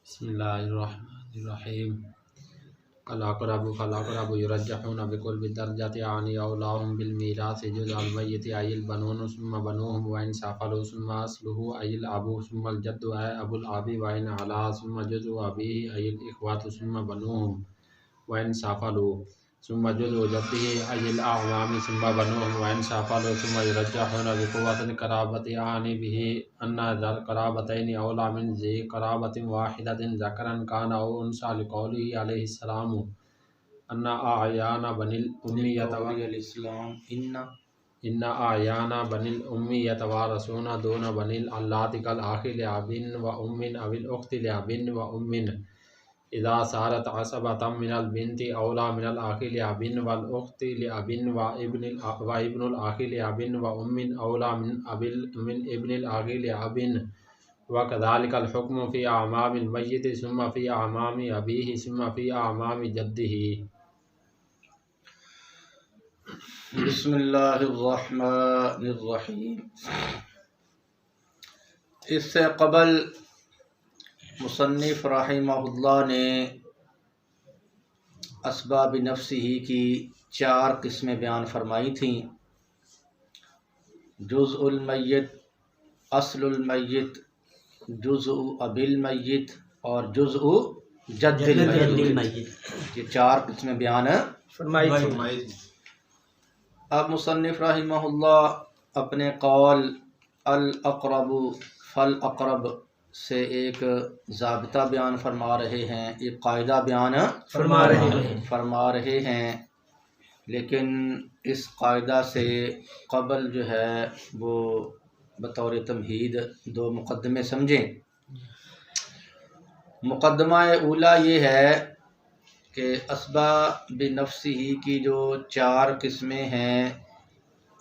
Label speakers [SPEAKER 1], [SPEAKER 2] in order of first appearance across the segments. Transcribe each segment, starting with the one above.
[SPEAKER 1] बिस्मिल्लाहिर्रहमानिर्रहीम। कल अक़रबु युरज्जहून बिकुल बिदरजति आनि औलाहुम बिल मीरासि जुज़ अल मय्यिति अयिल बनून सुम्मा बनूहुम व इन सफ़लू सुम्मा अस्लुहु अयिल अबू सुम्मा अल जद्दु अबुल अबी व इन अला सुम्मा जुज़ु अबीही अयिल इख़्वतु सुम्मा बनूहुम व इन सफ़लू सुम्मा जुज़ु जद्दिही अयिल अअमामी सुम्मा बनूहुम व इन सफ़लू सुम्मा युरज्जहून बिक़ुव्वतिल क़राबति यानी बिही अन्ना ज़ल क़राबतैनि औला मिन ज़ी क़राबतिन वाहिदतिन ज़करन काना औ उन्सा लिक़ौलिही अलैहिस्सलामु अन्ना आयाना बनिल उम्मियत वारसूना दूना बनिल अल्लाति कल आखि लिअबिन व उम्मिन अविल उख्ति लिअबिन व उम्मिन इज़ा सारत असबतम मिनल बिन्ति औला मिनल आखि लिअबिन वल उख्ति लिअबिन व इब्नुल आखि लिअबिन व उम्मिन औला मिन इब्निल आखि लिअबिन व कज़ालिकल हुक्मु फ़ी अअमामिल मय्यिति सुम्मा फ़ी अअमामि अबीही सुम्मा फ़ी अअमामि जद्दिही।
[SPEAKER 2] बिस्मिल्लाहिर्रहमानिर्रहीम। इससे क़बल मुसन्निफ़ रहिमहुल्लाह ने अस्बाब नफ्सिही की 4 किस्में बयान फरमाई थीं। जुज़उल मय्यित, अस्लुल मय्यित, जुज़उ अबिल मय्यित और जुज़उ जद्दिल मय्यित। ये 4 किस्में बयान फरमाई थी। अब मुसन्निफ़ रहिमहुल्लाह अपने कौल अल अक़रबु फल अक़रब से एक ज़ाबिता बयान फरमा रहे हैं, एक कायदा बयान फरमा रहे हैं। लेकिन इस कायदा से क़बल जो है वो बतौर तमहीद 2 मुक़द्दमे समझें। मुक़द्दमा ऊला ये है कि अस्बाब नफ्सिही की जो 4 किस्में हैं,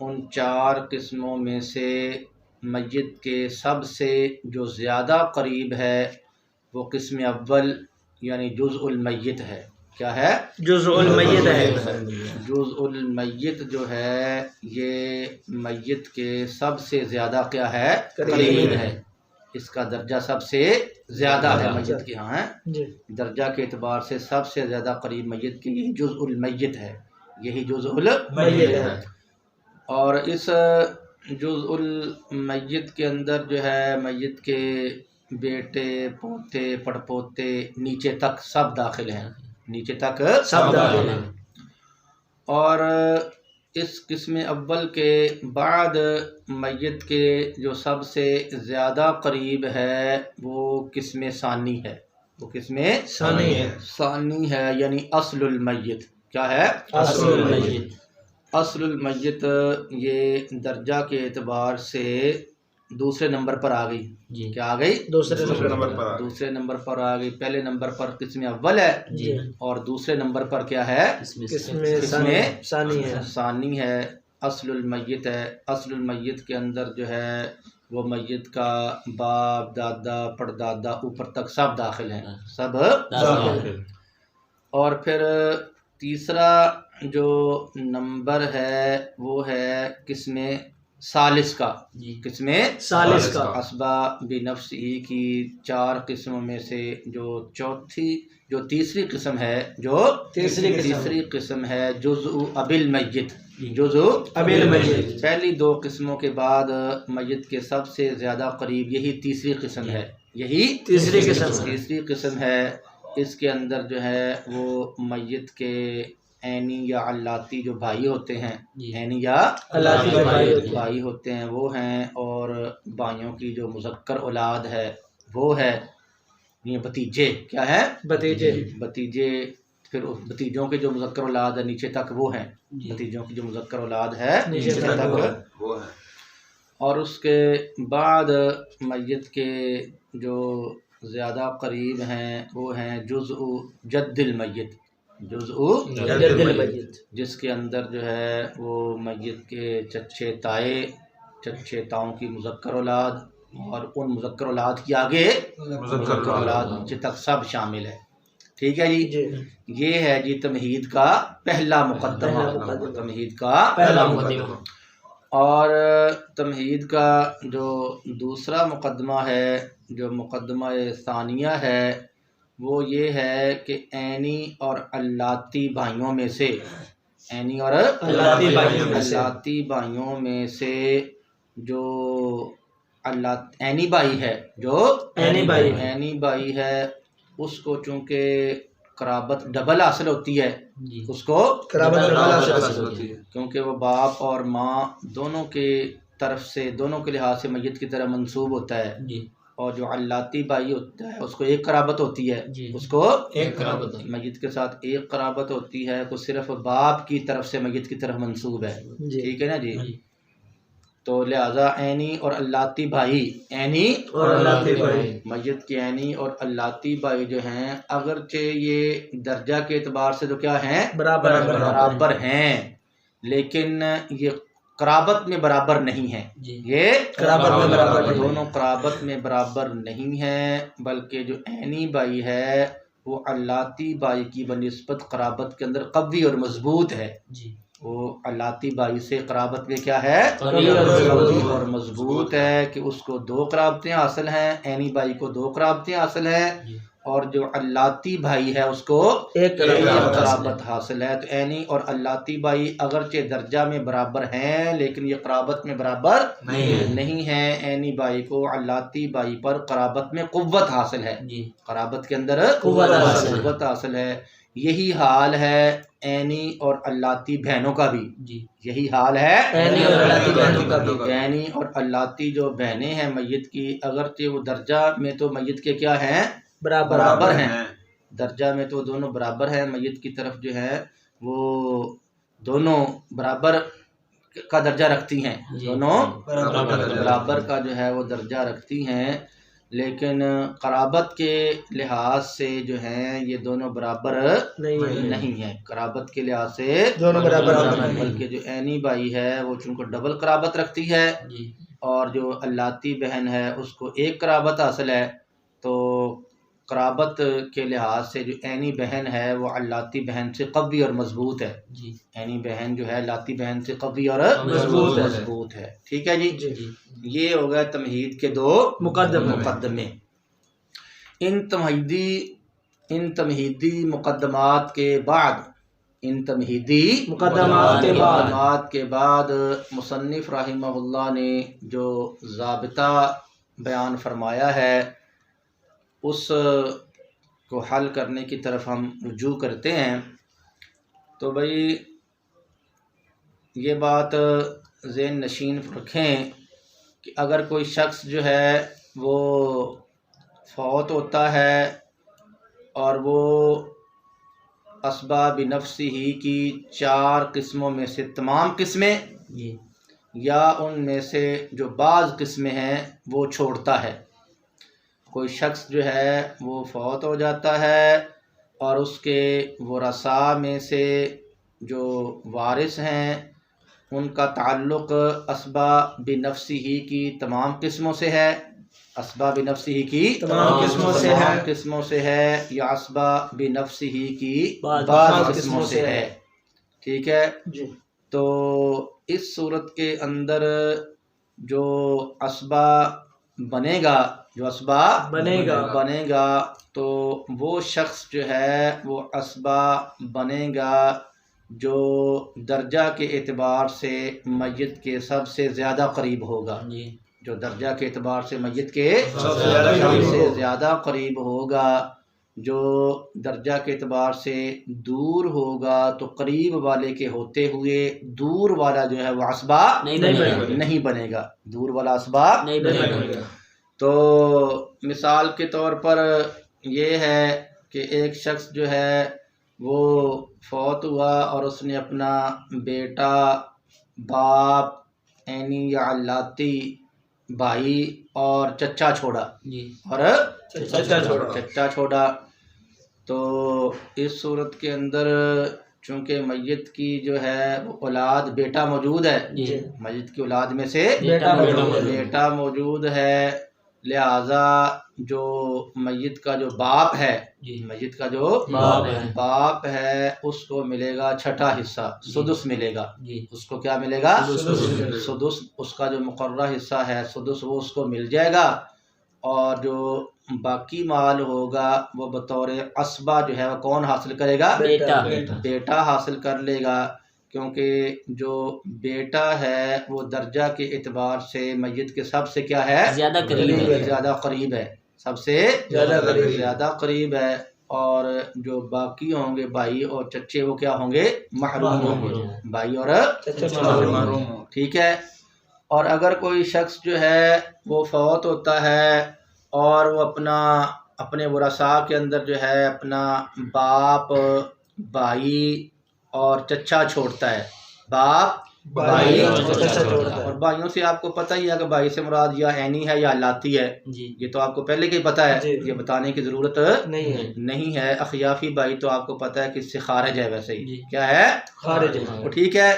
[SPEAKER 2] उन 4 किस्मों में से मय्यत के सबसे जो ज़्यादा करीब है वो किस्म अव्वल यानी जुज़उल मय्यत है। क्या है? जुज़उल मय्यत है। जुज़उल मय्यत जो है ये मय्यत के सबसे ज़्यादा क्या है? करीब है। इसका दर्जा सबसे ज़्यादा है मय्यत के यहाँ है। दर्जा के एतबार से सबसे ज़्यादा करीब मय्यत की यही जुज़उल मय्यत है, यही जुज़उल मय्यत है। और इस जुज़उल मय्यत के अंदर जो है मय्यत के बेटे, पोते, पड़पोते नीचे तक सब दाखिल हैं, नीचे तक सब दाखिल हैं। और इस किस्म अव्वल के बाद मय्यत के जो सबसे ज़्यादा करीब है वो किस्म सानी है। वो किस्म सानी है यानी अस्लुल मय्यत। क्या है? अस्लुल मय्यत। अस्लुल मय्यत ये दर्जा के एतबार से दूसरे नंबर पर आ गई। क्या आ गई? दूसरे नंबर पर आ गई। पहले नंबर पर किस्म अव्वल है और दूसरे नंबर पर क्या है? किस्म सानी है, अस्लुल मय्यत है। अस्लुल मय्यत के अंदर जो है वो मय्यत का बाप, दादा, पड़दादा ऊपर तक सब दाखिल हैं, सब दाखिल। और फिर तीसरा जो नंबर है वो है किस्म सालिस का। किस्म सालिस का अस्बाब नफ्सिही की 4 किस्मों में से जो तीसरी किस्म है, जो तीसरी किस्म है जुज़उ अबिल मय्यत। जुज़उ अबिल मय्यत पहली 2 किस्मों के बाद मय्यत के सबसे ज़्यादा करीब यही तीसरी किस्म है, यही तीसरी किस्म है। इसके अंदर जो है वो मय्यत के ऐनी या अल्लाती जो भाई होते हैं, ऐनी या अल्लाती जो भाई होते हैं वो हैं। और भाइयों की जो मुज़क्कर औलाद है वो है ये भतीजे। क्या है? भतीजे। फिर उस भतीजों के जो मुज़क्कर औलाद है नीचे तक वो हैं। भतीजों की जो मुज़क्कर औलाद है नीचे तक वो है। और उसके बाद मय्यत के जो ज़्यादा करीब हैं वो हैं जुज़उ जद्दिल मय्यत। जुज़उ जद्दिल मय्यत जिसके अंदर जो है वो मय्यत के चच्चे ताओं की मुज़क्कर औलाद और उन मुज़क्कर औलाद की आगे मुज़क्कर औलाद नीचे तक सब शामिल है। ठीक है जी। ये है जी तमहीद का पहला मुक़द्दमा। और तमहीद का जो दूसरा मुक़द्दमा है, जो मुक़द्दमा सानिया है, वो ये है कि ऐनी और अल्लाती भाइयों में से, ऐनी और अल्लाती भाइयों में से जो ऐनी भाई है, जो ऐनी भाई है उसको चूँकि कराबत डबल हासिल होती है, उसको कराबत डबल हासिल होती है, क्योंकि वो बाप और माँ दोनों के तरफ से, दोनों के लिहाज से मय्यत की तरह मंसूब होता है। और जो अल्लाती भाई होता है उसको एक कराबत होती है, उसको एक कराबत मय्यत के साथ एक कराबत होती है, तो सिर्फ बाप की तरफ से मय्यत की तरफ मंसूब है। ठीक है ना जी। तो लिहाजा ऐनी और अल्लाती भाई, ऐनी और अल्लाती भाई, मय्यत के ऐनी और अल्लाती भाई जो हैं, अगरचे ये दर्जा के एतबार से तो क्या हैं, बराबर हैं, लेकिन ये कराबत में बराबर नहीं है। ये कराबत में बराबर, दोनों कराबत में बराबर नहीं है, बल्कि जो ऐनी भाई है वो अल्लाती भाई की बनिस्बत कराबत के अंदर कवी और मजबूत है। वो अल्लाती भाई से कराबत में क्या है, कवी और मजबूत है, कि उसको 2 कराबतें हासिल हैं, ऐनी भाई को 2 कराबतें हासिल हैं, और जो अल्लाती भाई है उसको एक कराबत हासिल है। तो ऐनी और अल्लाती भाई अगरचे दर्जा में बराबर हैं, लेकिन ये कराबत में बराबर नहीं है। ऐनी भाई को अल्लाती भाई पर कराबत में कुव्वत हासिल है, कराबत के अंदर कुव्वत हासिल है। यही हाल है ऐनी और अल्लाती बहनों का भी, यही हाल है ऐनी और अल्लाती बहनों का भी। ऐनी और अल्लाती जो बहनें हैं मय्यत की, अगरचे वो दर्जा में तो मय्यत के क्या हैं, बराबर हैं, दर्जा में तो दोनों बराबर हैं, मय्यत की तरफ जो है वो दोनों बराबर का दर्जा रखती हैं, दोनों बराबर का जो है वो दर्जा रखती हैं, लेकिन कराबत के लिहाज से जो हैं ये दोनों बराबर नहीं है, कराबत के लिहाज से दोनों बराबर, बल्कि जो ऐनी भाई है वो चूँकि डबल कराबत रखती है, और जो अल्लाती बहन है उसको एक कराबत हासिल है, तो कराबत के लिहाज से जो ऐनी बहन है वो अल्लाती बहन से कवी और मजबूत है। ऐनी बहन जो है अल्लाती बहन से कवी और मजबूत है। ठीक है जी। ये हो गया तमहीद के 2 मुकद्दमे। इन तमहीदी मुकद्दमात के बाद, इन तमहीदी मुकद्दमात के बाद मुसन्निफ रहिमहुल्लाह ने जो ज़ाबिता बयान फरमाया है उस को हल करने की तरफ हम रुजू करते हैं। तो भाई ये बात ज़हन नशीन रखें कि अगर कोई शख्स जो है वो फौत होता है और वो अस्बाब नफ्सिही की 4 किस्मों में से तमाम किस्में या उनमें से जो बाज़ किस्में हैं वो छोड़ता है, कोई शख्स जो है वो फौत हो जाता है और उसके वरसा में से जो वारिस हैं उनका ताल्लुक़ अस्बाब नफ्सिही की तमाम किस्मों से है, अस्बाब नफ्सिही की तमाम किस्मों से है, या अस्बाब नफ्सिही की बाज़ किस्मों से है। ठीक है जी। तो इस सूरत के अंदर जो अस्बाब बनेगा तो वो शख्स जो है वो अस्बाब बनेगा जो दर्जा के एतबार से मय्यत के सबसे ज़्यादा करीब होगा, जो दर्जा के एतबार से मय्यत के सबसे ज़्यादा करीब होगा। जो दर्जा के एतबार से दूर होगा तो करीब वाले के होते हुए दूर वाला जो है वह अस्बाब नहीं बनेगा, दूर वाला अस्बाब नहीं बनेगा। तो मिसाल के तौर पर ये है कि एक शख्स जो है वो फौत हुआ और उसने अपना बेटा, बाप, ऐनी या अल्लाती भाई और चचा छोड़ा। तो इस सूरत के अंदर चूँकि मय्यत की जो है वो औलाद बेटा मौजूद है, मय्यत की औलाद में से बेटा मौजूद है, लिहाजा जो मय्यत का जो बाप है, मय्यत का जो बाप है उसको मिलेगा 6ठा हिस्सा, सुदुस मिलेगा। उसको क्या मिलेगा? सुदुस। उसका जो मुकर्रर हिस्सा है सुदुस वो उसको मिल जाएगा। और जो बाकी माल होगा वो बतौर असबा जो है वो कौन हासिल करेगा? बेटा हासिल कर लेगा, क्योंकि जो बेटा है वो दर्जा के एतबार से मय्यत के सबसे क्या है? ज़्यादा करीब है, सबसे ज़्यादा करीब है। और जो बाकी होंगे भाई और चच्चे वो क्या होंगे? महरूम होंगे, भाई और चच्चे। ठीक है। और अगर कोई शख्स जो है वो फौत होता है और वो अपने वरसा के अंदर जो है अपना बाप, भाई और चच्चा छोड़ता है, बाप, भाई और चच्चा छोड़ता है। और भाइयों से आपको पता ही है कि भाई से मुराद या ऐनी है या लाती है, ये तो आपको पहले के ही पता है, ये बताने की जरूरत नहीं है। अखियाफी भाई तो आपको पता है कि इससे खारिज है, वैसे ही क्या है? खारिज है। तो ठीक है,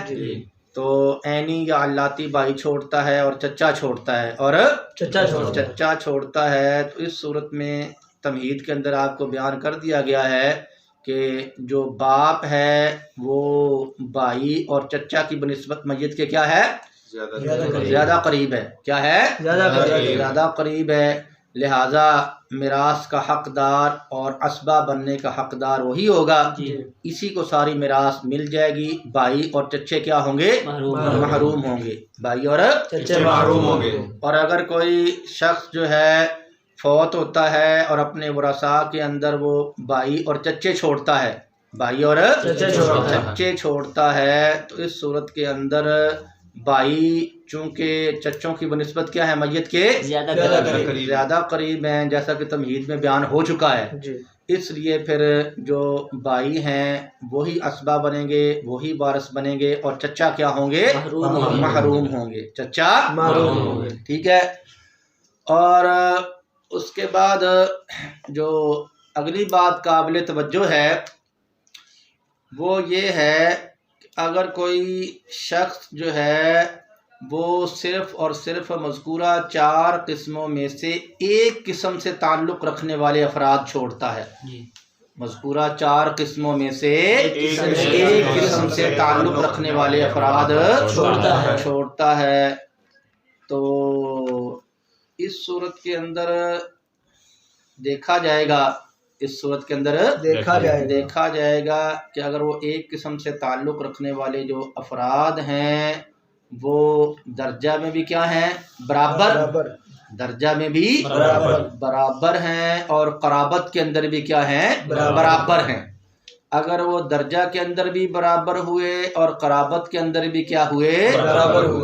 [SPEAKER 2] तो ऐनी या अल्लाती भाई छोड़ता है और चच्चा छोड़ता है और चच्चा छोड़ता है। तो इस सूरत में तमहीद के अंदर आपको बयान कर दिया गया है कि जो बाप है वो भाई और चच्चा की बनिस्बत मय्यत के क्या है? ज़्यादा करीब है। क्या है? ज़्यादा करीब है। लिहाजा मिरास का हकदार और असबा बनने का हकदार वही होगा, इसी को सारी मिरास मिल जाएगी। भाई और चच्चे क्या होंगे? महरूम होंगे, भाई और चच्चे महरूम होंगे। और अगर कोई शख्स जो है फौत होता है और अपने वरसा के अंदर वो भाई और चच्चे छोड़ता है, भाई और चच्चे छोड़ता है, तो इस सूरत के अंदर भाई चूँकि चच्चों की बनिस्बत क्या है? मय्यत के ज़्यादा करीब हैं, जैसा कि तमहीद में बयान हो चुका है। इसलिए फिर जो भाई हैं वही असबा बनेंगे, वही वारिस बनेंगे, और चच्चा क्या होंगे? महरूम होंगे, चच्चा महरूम होंगे। ठीक है। और उसके बाद जो अगली बात काबिल तवज्जो है वो ये है कि अगर कोई शख्स जो है वो सिर्फ़ और सिर्फ मज़कूरा 4 किस्मों में से एक किस्म से ताल्लुक़ रखने वाले अफराद छोड़ता है, मज़कूरा 4 किस्मों में से एक किस्म से ताल्लुक़ रखने वाले अफराद छोड़ता है, तो इस सूरत के अंदर देखा जाएगा, इस सूरत के अंदर देखा जाएगा कि अगर वो एक किस्म से ताल्लुक़ रखने वाले जो अफराद हैं वो दर्जा में भी क्या हैं? बराबर, दर्जा में भी बराबर हैं, और क़राबत के अंदर भी क्या हैं? बराबर हैं। अगर वो दर्जा के अंदर भी बराबर हुए और क़राबत के अंदर भी क्या हुए?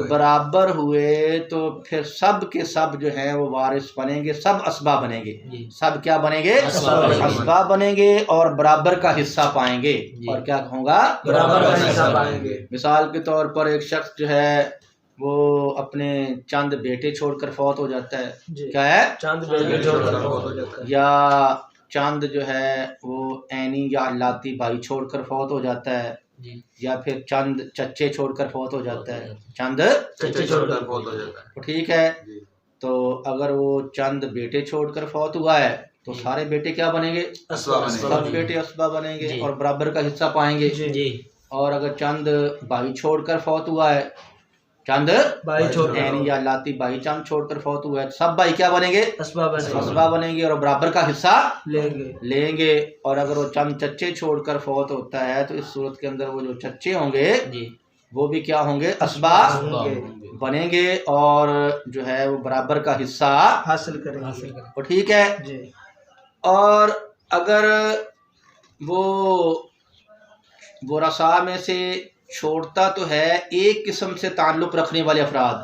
[SPEAKER 2] बराबर हुए, तो फिर सब के सब जो हैं वो वारिस बनेंगे, सब असबा बनेंगे। सब क्या बनेंगे? असबा बनेंगे और बराबर का हिस्सा पाएंगे। और क्या होगा? बराबर का हिस्सा पाएंगे। मिसाल के तौर पर एक शख्स जो है वो अपने चंद बेटे छोड़कर फौत हो जाता है, क्या है? चंद बेटे छोड़कर फौत हो जाता है, या चंद जो है वो ऐनी या लाती भाई छोड़कर फौत हो जाता है, या फिर चंद चच्चे छोड़कर फौत हो जाता है, चंद चच्चे छोड़कर फौत हो जाता है। तो ठीक है, तो अगर वो चंद बेटे छोड़कर फौत हुआ है तो सारे बेटे क्या बनेंगे? सब बेटे असबा बनेंगे और बराबर का हिस्सा पाएंगे। और अगर चंद भाई छोड़कर फौत हुआ है, चंद भाई छोड़ या लाती भाई चंद छोड़कर फौत हुआ है, सब भाई क्या बनेंगे? असबा बनेंगे और बराबर का हिस्सा लेंगे। और अगर वो चंद चच्चे छोड़कर फौत होता है तो इस सूरत के अंदर वो जो चच्चे होंगे वो भी क्या होंगे? असबा बनेंगे और जो है वो बराबर का हिस्सा हासिल करेंगे। तो ठीक है। और अगर वो रसा में से छोड़ता तो है एक किस्म से ताल्लुक़ रखने वाले अफराद,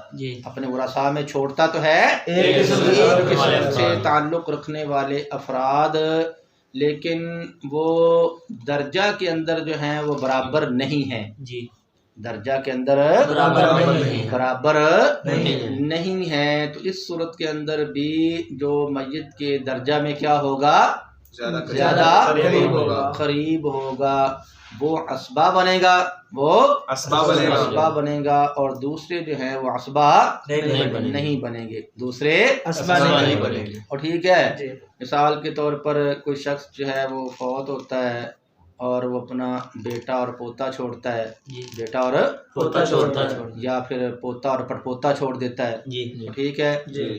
[SPEAKER 2] अपने वरसा में छोड़ता तो है एक किस्म से ताल्लुक़ रखने वाले अफराद, लेकिन वो दर्जा के अंदर जो हैं वो बराबर नहीं हैं। दर्जा के अंदर बराबर नहीं है, तो इस सूरत के अंदर भी जो मय्यत के दर्जा में क्या होगा? ज़्यादा करीब होगा, वो असबा बनेगा, वो असबा बनेगा, और दूसरे जो हैं वो असबा नहीं बनेंगे, दूसरे असबा नहीं बनेंगे। और ठीक है, मिसाल के तौर पर कोई शख्स जो है वो फौत होता है और वो अपना बेटा और पोता छोड़ता है, बेटा और
[SPEAKER 3] पोता छोड़ता है,
[SPEAKER 2] या फिर पोता और पड़पोता छोड़ देता है,
[SPEAKER 3] जी
[SPEAKER 2] ठीक है।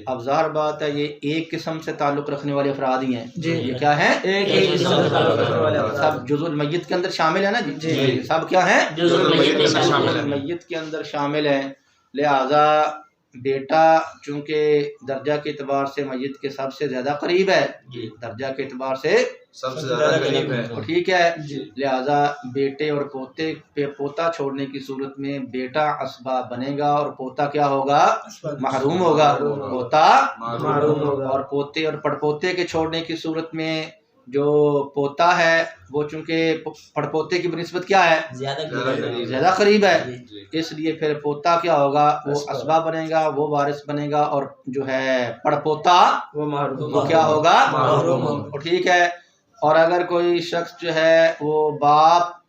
[SPEAKER 2] अब ज़ाहिर बात है ये एक किस्म से ताल्लुक़ रखने वाले अफराद ही हैं।
[SPEAKER 3] जी।
[SPEAKER 2] ये क्या है?
[SPEAKER 3] एक ही किस्म से ताल्लुक़ रखने वाले अफराद।
[SPEAKER 2] सब जुज़ुल मय्यत के अंदर शामिल है ना जी। सब क्या है?
[SPEAKER 3] जुज़ुल मय्यत के अंदर शामिल है।
[SPEAKER 2] मय्यत के अंदर शामिल है। लिहाजा बेटा चूँकि दर्जा के एतबार से मय्यत के सबसे ज़्यादा करीब है, दर्जा के एतबार से
[SPEAKER 4] सबसे ज़्यादा करीब है,
[SPEAKER 2] ठीक है। लिहाजा बेटे और पोते पे पोता छोड़ने की सूरत में बेटा असबाब बनेगा और पोता क्या होगा? महरूम होगा। पोता
[SPEAKER 3] महरूम होगा।
[SPEAKER 2] और पोते और पड़पोते के छोड़ने की सूरत में जो पोता है वो चूंकि पड़पोते की बनिस्बत क्या है? ज़्यादा करीब है, इसलिए फिर पोता क्या होगा? वो असबाब बनेगा, वो वारिस बनेगा, और जो है पड़पोता वो क्या होगा? महरूम। ठीक है। और अगर कोई शख्स जो है वो बाप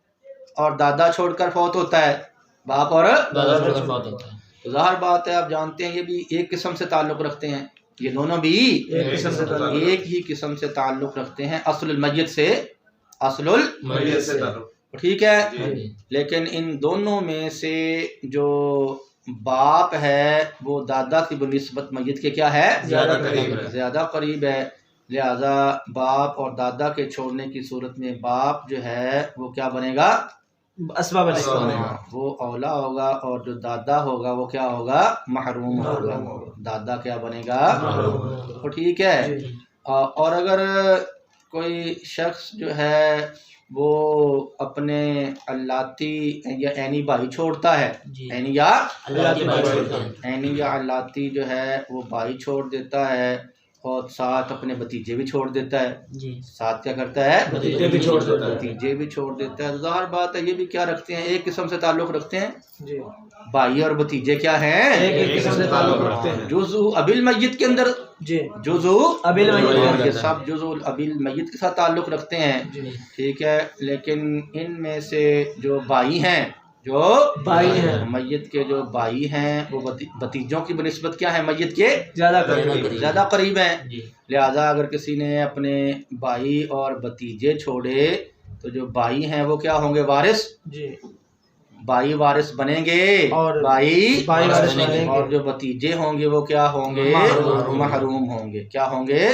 [SPEAKER 2] और दादा छोड़कर फौत होता है, बाप और दादा छोड़कर फौत होता है, तो ज़ाहिर बात है आप जानते हैं ये भी एक किस्म से ताल्लुक़ रखते हैं, ये दोनों भी एक ही किस्म से ताल्लुक़ रखते हैं, असलुल मय्यत से, असलुल मय्यत से, ठीक है। लेकिन इन दोनों में से जो बाप है वो दादा की बनिस्बत मय्यत के क्या है? ज़्यादा करीब है। लिहाजा बाप और दादा के छोड़ने की सूरत में बाप जो है वो क्या बनेगा?
[SPEAKER 3] असबाब बनेगा,
[SPEAKER 2] वो औला होगा, और जो दादा होगा वो क्या होगा? महरूम होगा। दादा क्या बनेगा? तो ठीक है। और अगर कोई शख्स जो है वो अपने अल्लाती या ऐनी भाई छोड़ता है, ऐनी या अल्लाती जो है वो भाई छोड़ देता है, और साथ अपने भतीजे भी छोड़ देता है, साथ क्या करता है? भतीजे भी छोड़ देता है, भतीजे भी छोड़ देता है। ज़ाहिर बात है ये भी क्या रखते हैं? एक किस्म से ताल्लुक़ रखते हैं। भाई और भतीजे क्या हैं?
[SPEAKER 3] एक किस्म से ताल्लुक़ रखते हैं।
[SPEAKER 2] जुज़ु अबिल मय्यत के अंदर जुज़ु अबिल मय्यत, ये सब जुज़ु अबिल मय्यत के साथ ताल्लुक़ रखते हैं, ठीक है। लेकिन इनमें से जो भाई हैं, जो भाई हैं, मय्यत के जो भाई हैं वो भतीजों की बनिस्बत क्या है? मय्यत के ज़्यादा करीब हैं। लिहाजा अगर किसी ने अपने भाई और भतीजे छोड़े तो जो भाई हैं वो क्या होंगे? वारिस। भाई वारिस बनेंगे, और भाई वारिस बनेंगे, और जो भतीजे होंगे वो क्या होंगे? महरूम होंगे। क्या होंगे?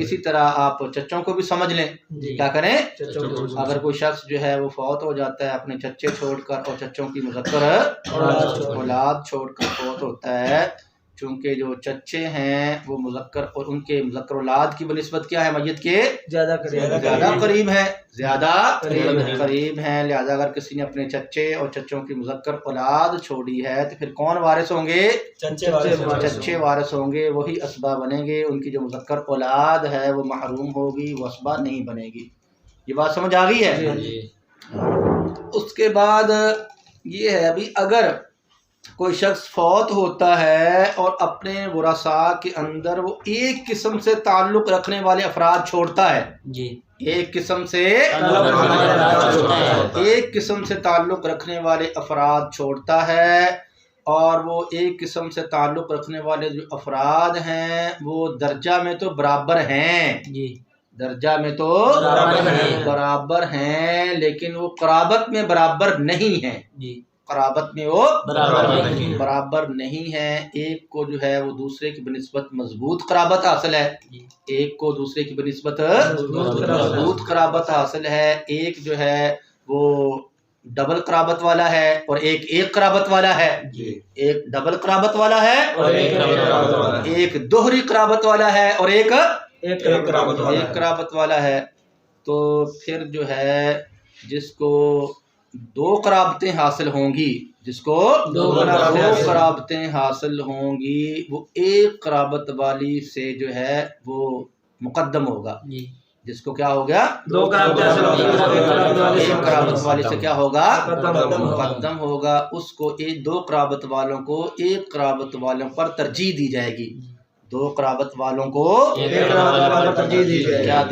[SPEAKER 2] इसी तरह आप चच्चों को भी समझ लें। क्या करें? अगर कोई शख्स जो है वो फौत हो जाता है अपने चच्चे छोड़कर, और चच्चों की मुज़क्कर औलाद छोड़कर फौत होता है, चूँकि जो चच्चे हैं वो मुज़क्कर और उनके मुज़क्कर औलाद की बनिस्बत क्या है? मय्यत के ज़्यादा करीब है, ज़्यादा करीब हैं। लिहाजा अगर किसी ने अपने चच्चे और चच्चों की मुज़क्कर औलाद छोड़ी है तो फिर कौन वारिस होंगे? चच्चे वारिस होंगे, वही असबा बनेंगे। उनकी जो मुज़क्कर औलाद है वो महरूम होगी, वो असबा नहीं बनेगी। ये बात समझ आ गई है? उसके बाद ये है अभी अगर कोई शख्स फौत होता है और अपने वरासा के अंदर वो एक किस्म से ताल्लुक़ रखने वाले अफराद छोड़ता है, एक किस्म से ताल्लुक़ रखने वाले अफराद छोड़ता है, और वो एक किस्म से ताल्लुक़ रखने वाले जो अफराद हैं वो दर्जा में तो बराबर हैं, दर्जा में तो बराबर हैं, लेकिन वो क़राबत में बराबर नहीं है। क़राबत में वो बराबर नहीं है। एक को जो है वो दूसरे की बनिस्बत मजबूत क़राबत हासिल है, एक को दूसरे की बनिस्बत मजबूत क़राबत हासिल है। एक जो है वो डबल क़राबत वाला है और एक क़राबत वाला है, एक डबल क़राबत वाला है और एक दोहरी क़राबत वाला है और एक क़राबत वाला है। तो फिर जो है जिसको दो क़राबतें हासिल होंगी, जिसको दो क़राबतें हासिल होंगी, वो एक क़राबत वाली से जो है वो मुक़द्दम होगा। जिसको क्या हो गया? दो क़राबतें हासिल होंगी, एक क़राबत वाली से क्या होगा? मुक़द्दम होगा। उसको एक दो क़राबत वालों को एक क़राबत वालों पर तरजीह दी जाएगी। दो क़राबत वालों को तरजीह दी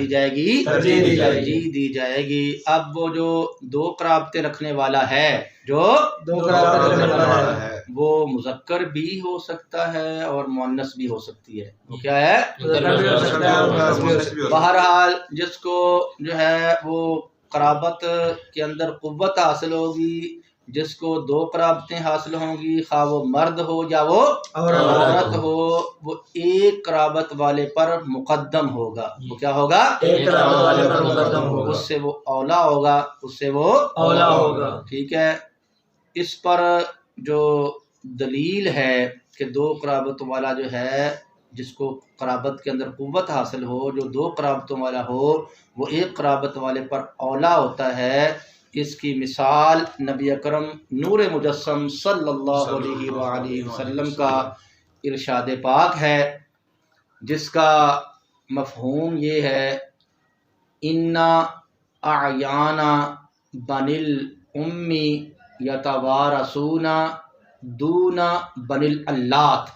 [SPEAKER 2] जाएगी? तरजीह दी जाएगी। अब वो जो दो क़राबतें रखने वाला है, जो दो क़राबतें रखने वाला है, वो मुज़क्कर भी हो सकता है और मुअन्नस भी हो सकती है। वो क्या है? बहरहाल जिसको जो है वो कराबत के अंदर कुव्वत हासिल होगी, जिसको 2 कराबतें हासिल होंगी, खा वो मर्द हो या वो औरत हो, वो एक कराबत वाले पर मुकद्दम होगा। वो क्या होगा?
[SPEAKER 3] एक कराबत वाले पर मुकद्दम होगा।
[SPEAKER 2] उससे वो औला होगा, उससे वो
[SPEAKER 3] औला होगा।
[SPEAKER 2] ठीक है। इस पर जो दलील है कि 2 कराबत वाला जो है, जिसको कराबत के अंदर कुव्वत हासिल हो, जो 2 कराबतों वाला हो, वो एक कराबत वाले पर औला होता है। इसकी मिसाल नबी अकरम नूर मुजस्सम सल्लल्लाहु अलैहि वसल्लम का इरशाद पाक है, जिसका मफहूम ये है, इन्ना आयाना बनिल उम्मी यतवारसूना दूना बनिल अल्लात।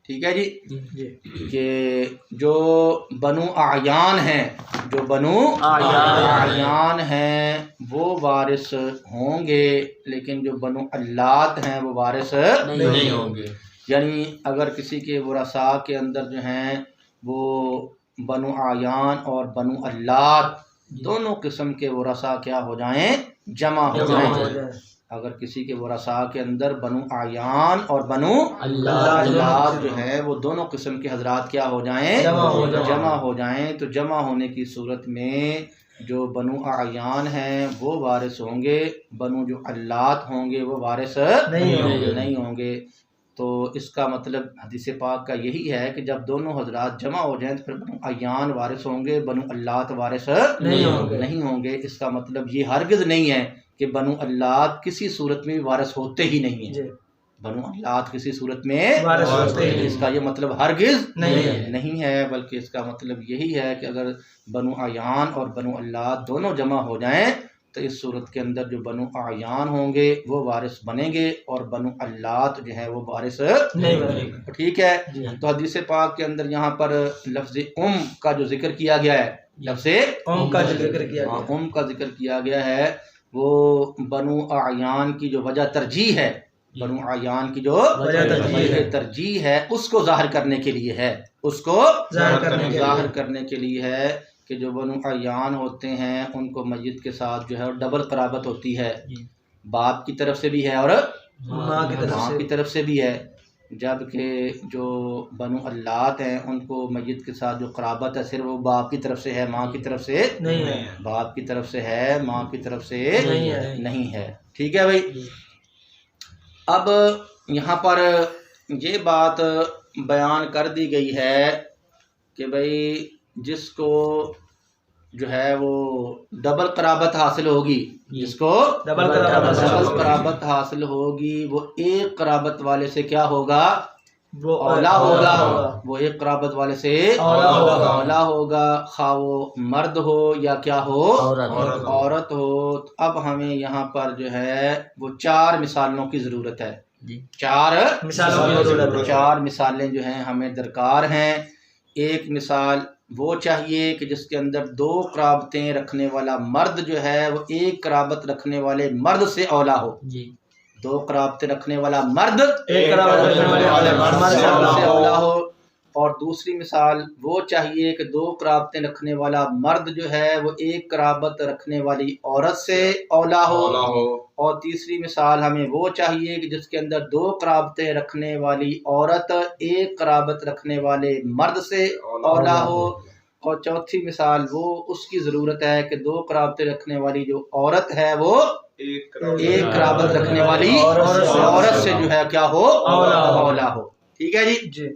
[SPEAKER 2] ठीक है जी, कि जो बनु आयान हैं, जो बनु आयान हैं वो वारिस होंगे, लेकिन जो बनु अल्लात हैं वो वारिस
[SPEAKER 4] नहीं होंगे।
[SPEAKER 2] यानी अगर किसी के वरसा के अंदर जो हैं वो बनु आयान और बनु अल्लात दोनों किस्म के वरसा क्या हो जाएं? जमा हो जाएं। अगर किसी के वरसा के अंदर बनु आयान और बनु अल्लात जो है वो दोनों किस्म के हजरात क्या हो जाएं? जमा हो जाएं। तो जमा होने की सूरत में जो बनु आयान हैं वो वारिस होंगे, बनु जो अल्लात होंगे वो वारिस नहीं होंगे। तो इसका मतलब हदीस पाक का यही है कि जब दोनों हजरात जमा हो जाएं तो फिर बनु आयान वारिस होंगे, बनु अल्लात वारिस नहीं होंगे। इसका मतलब ये हरगिज़ नहीं है कि बनु अल्लात किसी सूरत में वारिस होते ही नहीं है। बनु अल्लात किसी सूरत में वारिस होते ही, इसका ये मतलब हरगिज़ नहीं है, बल्कि इसका मतलब यही है कि अगर बनु आयान और बनु अल्लात दोनों जमा हो जाएं तो इस सूरत के अंदर जो बनु आयान होंगे वो वारिस बनेंगे और बनु अल्लात जो है वो वारिस नहीं बनेंगे। ठीक है। तो हदीस पाक के अंदर यहाँ पर लफ्ज़ का जो जिक्र किया गया है, लफ्ज़ का जिक्र किया गया है, वो बनु आयान की जो वजह तरजीह है, बनु आयान की जो वजह तरजीह है उसको ज़ाहिर करने के लिए है, उसको ज़ाहिर करने के लिए है कि जो बनु आयान होते हैं उनको मस्जिद के साथ जो है डबल कराबत होती है, बाप की तरफ से भी है और माँ की तरफ से भी है। जबकि जो बनु अल्लात हैं उनको मस्जिद के साथ जो कराबत है सिर्फ वो बाप की तरफ से है, माँ की तरफ से नहीं है। बाप की तरफ से है, माँ की तरफ से नहीं है। ठीक है भाई। अब यहाँ पर ये बात बयान कर दी गई है कि भाई जिसको जो है वो डबल कराबत हासिल होगी, जिसको डबल कराबत हासिल होगी वो एक कराबत वाले से क्या होगा? वो औला होगा। वो एक कराबत वाले से औला होगा, खा वो मर्द हो या क्या हो? औरत हो। तो अब हमें यहाँ पर जो है वो 4 मिसालों की ज़रूरत है। 4 मिसालें जो हैं हमें दरकार हैं। एक मिसाल वो चाहिए कि जिसके अंदर 2 कराबतें रखने वाला मर्द जो है वो एक कराबत रखने वाले मर्द से औला हो। 2 कराबतें रखने वाला मर्द एक कराबत रखने वाले मर्द से औला हो। और दूसरी मिसाल वो चाहिए कि 2 कराबतें रखने वाला मर्द जो है वो एक कराबत रखने वाली औरत से औला हो। और तीसरी मिसाल हमें वो चाहिए कि जिसके अंदर 2 कराबतें रखने वाली औरत एक कराबत रखने वाले मर्द से औला हो। और चौथी मिसाल वो उसकी ज़रूरत है कि 2 कराबतें रखने वाली जो औरत है वो एक कराबत रखने वाली औरत से जो है क्या हो? औला हो। ठीक है जी।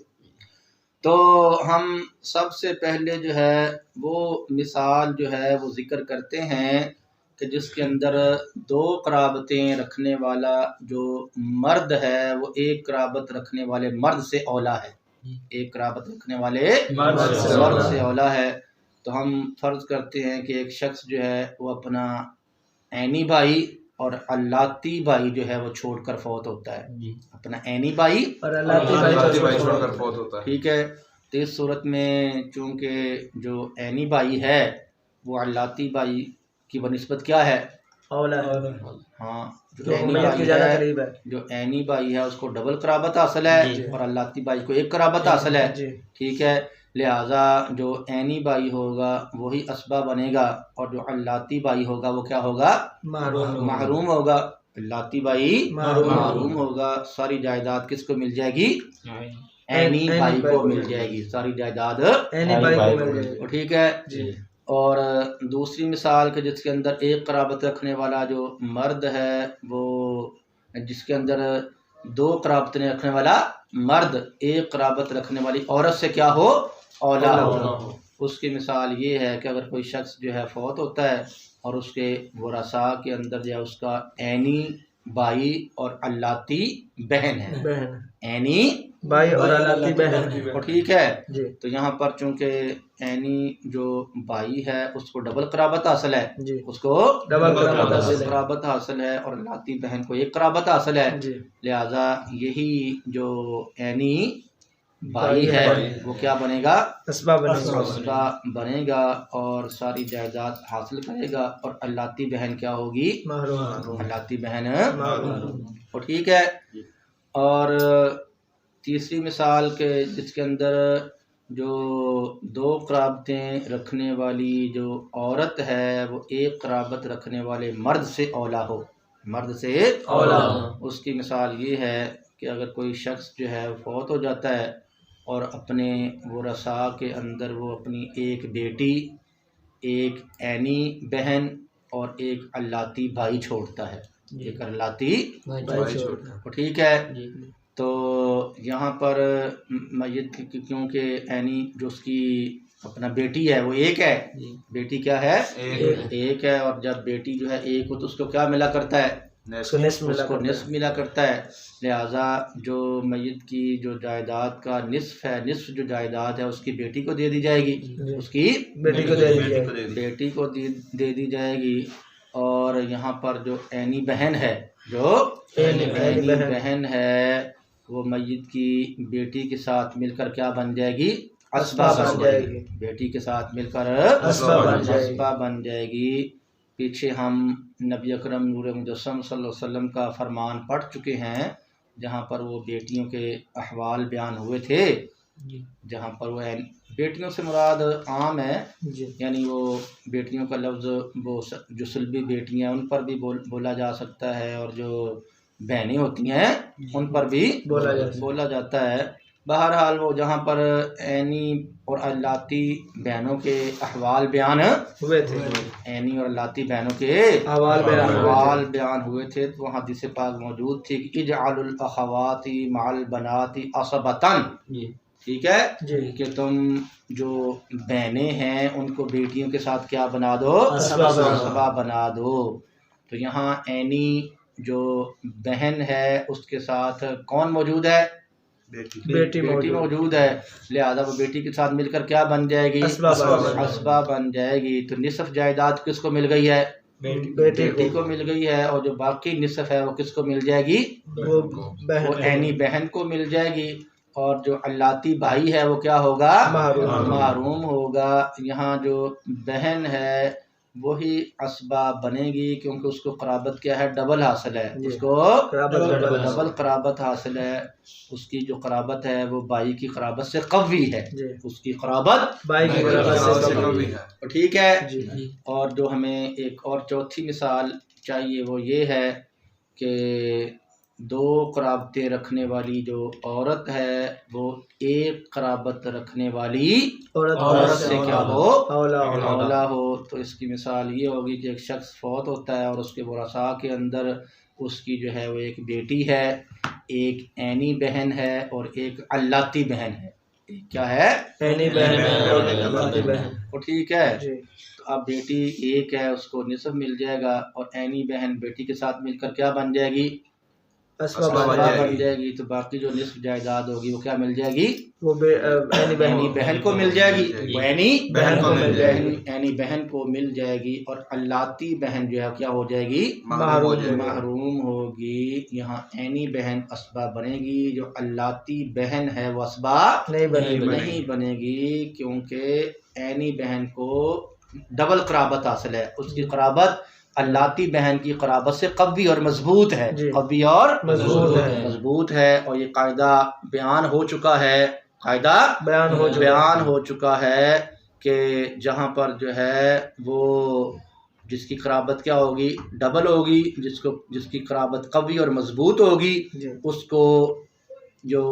[SPEAKER 2] तो हम सबसे पहले जो है वो मिसाल जो है वो जिक्र करते हैं कि जिसके अंदर 2 कराबतें रखने वाला जो मर्द है वो एक कराबत रखने वाले मर्द से औला है। एक कराबत रखने वाले मर्द से औला है। तो हम फर्ज करते हैं कि एक शख्स जो है वो अपना ऐनी भाई और अल्लाती भाई जो है वो छोड़कर फौत होता है। अपना ऐनी भाई और अल्लाती भाई छोड़कर फौत होता है। ठीक है। तो इस सूरत में चूँकि जो ऐनी भाई है वो अल्लाती भाई की बनिस्बत क्या है? औला है। हाँ, जो ऐनी भाई है उसको डबल कराबत हासिल है और अल्लाती भाई को एक कराबत हासिल है। ठीक है। लिहाजा जो ऐनी बाई होगा वही असबा बनेगा और जो अल्लाती बाई होगा वो क्या होगा, महरूम होगा। अल्लाती बाई महरूम होगा। सारी जायदाद किसको मिल जाएगी, ऐनी बाई को मिल जाएगी, सारी जायदाद
[SPEAKER 3] ऐनी बाई को मिल जाएगी।
[SPEAKER 2] ठीक है जी। और दूसरी मिसाल के जिसके अंदर एक कराबत रखने वाला जो मर्द है, वो जिसके अंदर दो कराबतें रखने वाला मर्द एक कराबत रखने वाली औरत से क्या हो, औला हो। उसकी मिसाल ये है कि अगर कोई शख्स जो है फौत होता है और उसके वरसा के अंदर जो है उसका ऐनी बाई और अल्लाती बहन है, ऐनी
[SPEAKER 3] बाई और अल्लाती बहन,
[SPEAKER 2] और ठीक है
[SPEAKER 3] जी।
[SPEAKER 2] तो यहाँ पर चूंकि ऐनी जो बाई है उसको डबल कराबत हासिल है
[SPEAKER 3] जी।
[SPEAKER 2] उसको
[SPEAKER 3] डबल
[SPEAKER 2] कराबत हासिल है और अल्लाती बहन को एक कराबत हासिल है
[SPEAKER 3] जी।
[SPEAKER 2] लिहाजा यही जो ऐनी बाई है वो क्या बनेगा,
[SPEAKER 3] असबा बनेगा,
[SPEAKER 2] असबा बनेगा और सारी जायदाद हासिल करेगा और अल्लाती बहन क्या होगी,
[SPEAKER 3] महरूम,
[SPEAKER 2] अल्लाती बहन
[SPEAKER 3] महरूम।
[SPEAKER 2] और ठीक है। और तीसरी मिसाल के जिसके अंदर जो दो कराबतें रखने वाली जो औरत है वो एक कराबत रखने वाले मर्द से औला हो, मर्द से
[SPEAKER 3] औला
[SPEAKER 2] हो। उसकी मिसाल ये है कि अगर कोई शख्स जो है फौत हो जाता है और अपने वरसा के अंदर वो अपनी एक बेटी, एक ऐनी बहन और एक अल्लाती भाई छोड़ता है, एक अल्लाती
[SPEAKER 3] भाई छोड़ना,
[SPEAKER 2] ठीक है। तो यहाँ पर मय्यत क्योंकि ऐनी जो उसकी अपना बेटी है वो एक है, बेटी क्या है, एक है और जब बेटी जो है एक हो तो उसको क्या मिला करता है, उसको निस्फ मिला करता है। लिहाजा जो मय्यत की जो जायदाद का निस्फ है, निस्फ जो जायदाद है उसकी बेटी को दे दी जाएगी, उसकी
[SPEAKER 3] बेटी को दे दी जाएगी,
[SPEAKER 2] बेटी को दे दी जाएगी। और यहाँ पर जो ऐनी बहन है, जो ऐनी बहन है वो मय्यत की बेटी के साथ मिलकर क्या बन जाएगी, असबा बन जाएगी, बेटी के साथ मिलकर असबा बन जाएगी। पीछे हम नबी अकरम नूर मुजस्सम सल्लल्लाहु अलैहि वसल्लम का फरमान पढ़ चुके हैं जहाँ पर वो बेटियों के अहवाल बयान हुए थे, जहाँ पर वो बेटियों से मुराद आम है, यानी वो बेटियों का लफ्ज़ वो जो सुलभी बेटियाँ उन पर भी बोला जा सकता है और जो बहनें होती हैं उन पर भी बोला जाता है। बहरहाल वो जहाँ पर ऐनी और अल्लाती बहनों के अहवाल बयान
[SPEAKER 3] हुए थे,
[SPEAKER 2] ऐनी और अल्लाती बहनों के
[SPEAKER 3] अहवाल
[SPEAKER 2] बयान हुए थे, तो वहाँ हदीस पाक मौजूद थी कि इजअलुल अखवाती मअल बनाती असबतन, ठीक है जी, कि तुम जो बहनें हैं उनको बेटियों के साथ क्या बना दो, असबा बना दो। तो यहाँ ऐनी जो बहन है उसके साथ कौन मौजूद है, बेटी मौजूद है, लिहाजा वो बेटी के साथ मिलकर क्या बन जाएगी, असबा बन जाएगी। तो निसफ जायदाद किसको मिल गई है, बेटी को मिल गई है और जो बाकी निसफ है वो किसको मिल जाएगी, वो ऐनी बहन को मिल जाएगी। और जो अल्लाती भाई है वो क्या होगा, महरूम होगा। यहाँ जो बहन है वही असबा बनेगी क्योंकि उसको कराबत क्या है, डबल हासिल है, उसको डबल कराबत हासिल है। उसकी जो कराबत है वो बाई की कराबत से कवी है, उसकी कराबत बाई की कराबत से कवी है, ठीक है। और जो हमें एक और चौथी मिसाल चाहिए वो ये है कि दो कराबतें रखने वाली जो औरत है वो एक कराबत रखने वाली औरत से क्या हो, औला हो। तो इसकी मिसाल ये होगी कि एक शख्स फौत होता है और उसके वरसा के अंदर उसकी जो है वो एक बेटी है, एक ऐनी बहन है और एक अल्लाती बहन है। क्या है, ऐनी बहन और अल्लाती बहन, तो ठीक है। तो अब बेटी एक है उसको निसफ मिल जाएगा और ऐनी बहन बेटी के साथ मिलकर क्या बन जाएगी, असबा बन जाएगी। तो बाकी जो निस्फ जायदाद होगी वो क्या मिल जाएगी, वो ऐनी बहन को मिल जाएगी, वो ऐनी बहन को मिल जाएगी। और अल्लाती बहन जो है क्या हो जाएगी, महरूम होगी। यहाँ ऐनी बहन असबा बनेगी, जो अल्लाती बहन है वो असबा नहीं बनेगी क्योंकि ऐनी बहन को डबल कराबत हासिल है, उसकी कराबत अल्लाती बहन की कराबत से कवी और मजबूत है, कवी और मजबूत है। और ये कायदा बयान हो चुका है, कायदा
[SPEAKER 3] बयान हो
[SPEAKER 2] चुका है कि जहाँ पर जो है वो जिसकी क़राबत क्या होगी, डबल होगी, जिसकी क़राबत कवी और मजबूत होगी, उसको जो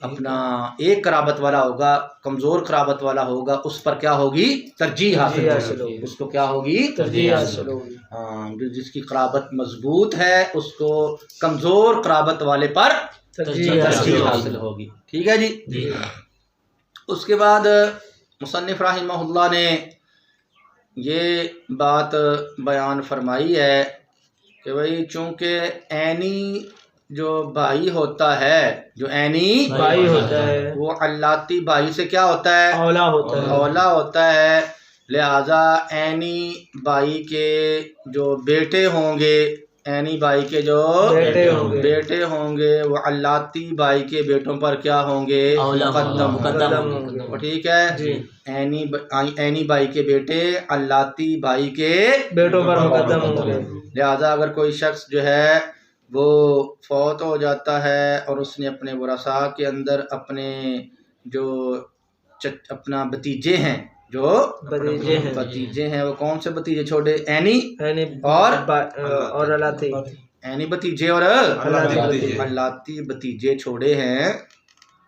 [SPEAKER 2] अपना एक क़राबत वाला होगा, कमज़ोर क़राबत वाला होगा, उस पर क्या होगी, तरजीह हासिल होगी। उसको क्या होगी, तरजीह हासिल होगी। हाँ, जो जिसकी क़राबत मजबूत है उसको कमज़ोर क़राबत वाले पर तरजीह हासिल होगी। ठीक है जी। उसके बाद मुसन्निफ़ रहमहुल्लाह ने ये बात बयान फरमाई है कि भाई चूँकि ऐनी जो भाई होता है, जो ऐनी
[SPEAKER 3] भाई होता है,
[SPEAKER 2] वो अल्लाती भाई से क्या होता है, औला होता है। लिहाजा ऐनी भाई के जो बेटे होंगे, ऐनी भाई के जो बेटे होंगे वो अल्लाती भाई के बेटों पर क्या होंगे, मुकद्दम होंगे। ठीक है, ऐनी भाई के बेटे अल्लाती भाई के
[SPEAKER 3] बेटों पर मुकद्दम होंगे।
[SPEAKER 2] लिहाजा अगर कोई शख्स जो है वो फौत हो जाता है और उसने अपने वरसा के अंदर अपने जो अपना भतीजे हैं, जो भतीजे हैं, वो कौन से भतीजे छोड़े, ऐनी और अल्लाती, ऐनी भतीजे और अल्लाती भतीजे छोड़े हैं,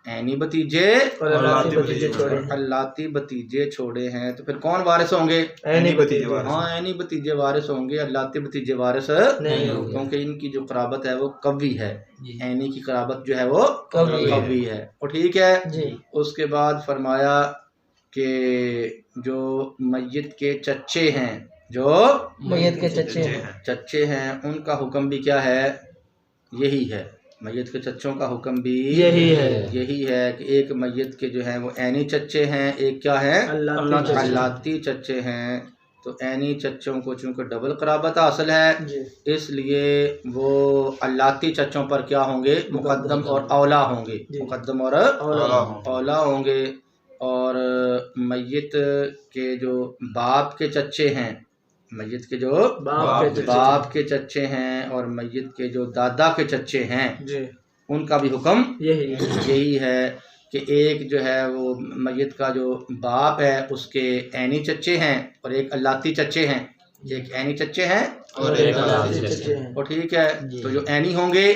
[SPEAKER 2] ऐनी भतीजे और अल्लाती भतीजे छोड़े हैं। तो फिर कौन वारिस होंगे,
[SPEAKER 3] ऐनी भतीजे।
[SPEAKER 2] हाँ, ऐनी भतीजे वारिस होंगे, अल्लाती भतीजे वारिस नहीं होंगे, क्योंकि इनकी जो क़राबत है वो कवी है, ऐनी की क़राबत जो है वो कवी है। और ठीक है, उसके बाद फरमाया कि जो मय्यत के चच्चे हैं, जो
[SPEAKER 3] मय्यत के
[SPEAKER 2] चच्चे हैं, उनका हुक्म भी क्या है, यही है। मय्यत के चच्चों का हुक्म भी यही है कि एक मय्यत के जो हैं वो ऐनी चच्चे हैं, एक क्या है, अल्लाती चच्चे हैं। तो ऐनी चच्चों को चूँकि डबल क़राबत हासिल है, इसलिए वो अल्लाती चच्चों पर क्या होंगे, मुकद्दम और औला होंगे, मुकद्दम और औला होंगे। और मय्यत के जो बाप के चच्चे हैं, मय्यत के जो बाप के चच्चे हैं और मय्यत के जो दादा के चच्चे हैं, उनका भी हुक्म यही है कि एक जो है वो मय्यत का जो बाप है उसके ऐनी चच्चे हैं और एक अल्लाती चच्चे हैं, एक ऐनी चच्चे हैं और एक अल्लाती चच्चे हैं। और ठीक है, तो जो ऐनी होंगे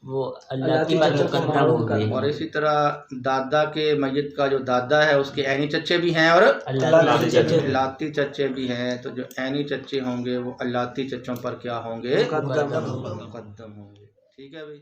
[SPEAKER 5] वो अल्लाती मुकद्दम होंगे,
[SPEAKER 2] और इसी तरह दादा के मय्यत का जो दादा है उसके ऐनी चच्चे भी हैं और अल्लाती चच्चे भी हैं। तो जो ऐनी चच्चे होंगे वो अल्लाती चच्चों पर क्या होंगे, मुकद्दम होंगे। ठीक है भाई।